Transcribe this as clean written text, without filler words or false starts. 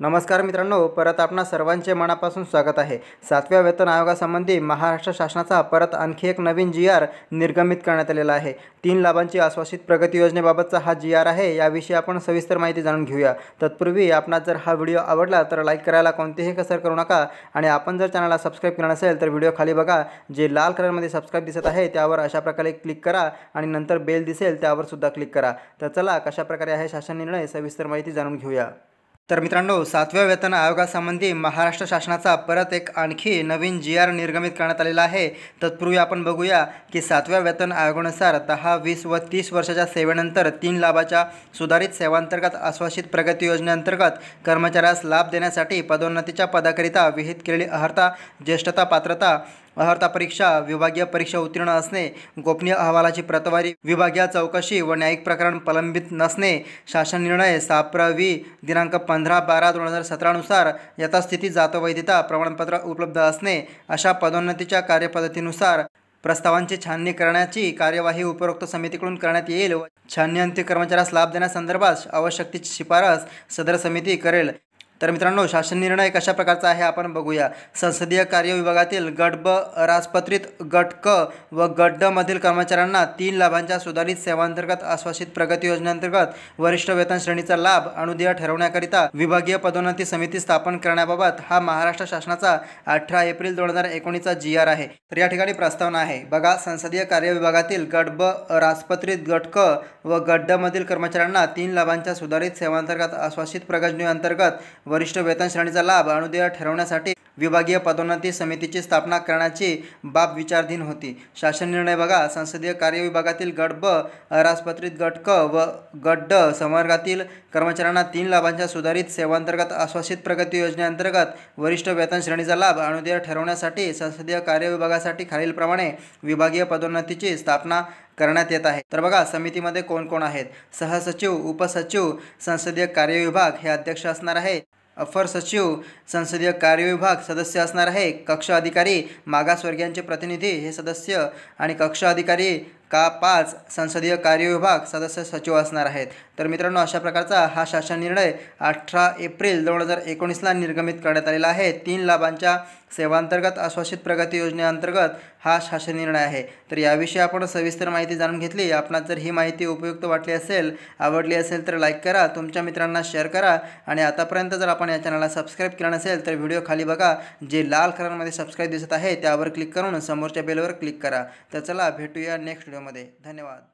नमस्कार मित्रांनो, परत आपणा सर्वांचे मनापासून स्वागत आहे। 7व्या वेतन आयोगासंबंधी महाराष्ट्र शासनाचा परत आणखी एक नवीन जी.आर. निर्गमित करण्यात आलेला आहे। 3 लाभांची आश्वासित प्रगती योजनेबाबतचा हा जी.आर. आहे। याविषयी आपण सविस्तर माहिती जाणून घेऊया। तत्पूर्वी आपणास जर हा व्हिडिओ आवडला तर लाईक करायला कोणतीही कसर करू नका आणि आपण जर चॅनलला सबस्क्राइब केलं नसेल तर व्हिडिओ खाली बघा, जे लाल कलरमध्ये सबस्क्राइब दिसत आहे त्यावर अशा प्रकारे क्लिक करा आणि नंतर बेल दिसेल त्यावर सुद्धा क्लिक करा। तर चला कशा प्रकारे आहे शासन निर्णय सविस्तर माहिती जाणून घेऊया। तर मित्रांनो, 7व्या वेतन आयोगासंबंधी महाराष्ट्र शासनाचा परत एक आणखी नवीन जी.आर. निर्गमित करण्यात आलेला आहे। तत्पूर्वी आपण बघूया की 7व्या वेतन आयोगानुसार 10, 20 व 30 वर्षाच्या सेवेनंतर 3 लाभाच्या सुधारित सेवांतर्गत आश्वासित प्रगती योजनेअंतर्गत कर्मचाऱ्यास लाभ देण्यासाठी पदोन्नतीच्या पदाकरिता विहित केलेली अर्हता, ज्येष्ठता, पात्रता, अर्हता परीक्षा, विभागीय परीक्षा उत्तीर्ण असणे, गोपनीय अहवालाची प्रतवारी, विभागीय चौकशी व न्यायिक प्रकरण प्रलंबित नसणे, शासन निर्णय 6 दिनांक 15/12/2017 नुसार यथास्थिती जातवैधता प्रमाणपत्र उपलब्ध असणे, अशा पदोन्नतीच्या कार्यपद्धतीनुसार प्रस्तावांची छाननी करण्याची कार्यवाही उपरोक्त समितीकडून करण्यात येईल व छाननीअंती कर्मचाऱ्यास लाभ देण्यासंदर्भात आवश्यक ती शिफारस सदर समिती करेल। तर मित्रांनो, शासन निर्णय कशा प्रकारचा आहे आपण बघूया। संसदीय कार्य विभागातील गट ब अराजपत्रित गट क व गट ड मधील कर्मचाऱ्यांना 3 लाभांच्या सुधारित सेवांतर्गत आश्वासित प्रगती योजनेअंतर्गत वरिष्ठ वेतन श्रेणीचा लाभ अनुदेय ठरवण्याकरिता विभागीय पदोन्नती समिती स्थापन करण्याबाबत हा महाराष्ट्र शासनाचा 18 एप्रिल 2019 जी.आर. आहे। तर या ठिकाणी प्रस्तावना आहे बघा। संसदीय कार्य विभागातील गट ब अराजपत्रित गट क व गट ड मधील कर्मचाऱ्यांना 3 लाभांच्या सुधारित सेवांतर्गत आश्वासित प्रगती योजनेअंतर्गत वरिष्ठ वेतन श्रेणीचा लाभ अनुदेय ठरवण्यासाठी विभागीय पदोन्नती समितीची स्थापना करण्याची बाब विचाराधीन होती। शासन निर्णय बघा। संसदीय कार्य विभागातील गट ब अराजपत्रित गट क व गट ड संवर्गातील कर्मचाऱ्यांना 3 लाभांच्या सुधारित सेवांतर्गत आश्वासित प्रगती योजनेअंतर्गत वरिष्ठ वेतन श्रेणीचा लाभ अनुदेय ठरवण्यासाठी संसदीय कार्य विभागासाठी खालीलप्रमाणे विभागीय पदोन्नतीची स्थापना करण्यात येत आहे। तर बघा, समितीमध्ये कोण कोण आहेत। सहसचिव, उपसचिव, संसदीय कार्य विभाग हे अध्यक्ष असणार आहे। अपर सचिव, संसदीय कार्य विभाग सदस्य असणार आहे। कक्ष अधिकारी, मागासवर्गीयांचे प्रतिनिधी हे सदस्य आणि कक्ष अधिकारी का 5 संसदीय कार्य विभाग सदस्य सचिव असणार आहेत। तर मित्रांनो, अशा प्रकारचा हा शासन निर्णय 18 एप्रिल 2019 निर्गमित करण्यात आलेला आहे। 3 लाभांच्या सेवांतर्गत आश्वासित प्रगती योजनेअंतर्गत हा शासन निर्णय आहे। तर याविषयी आपण सविस्तर माहिती जाणून घेतली। आपणास जर ही माहिती उपयुक्त वाटली असेल, आवडली असेल तर लाईक करा, तुमच्या मित्रांना शेअर करा आणि आतापर्यंत जर आपण या चॅनलला सबस्क्राइब केलं नसेल तर व्हिडिओ खाली बघा, जे लाल कलरमध्ये सबस्क्राइब दिसत आहे त्यावर क्लिक करून समोरच्या बेलवर क्लिक करा। तर चला भेटूया नेक्स्ट व्हिडिओमध्ये। धन्यवाद।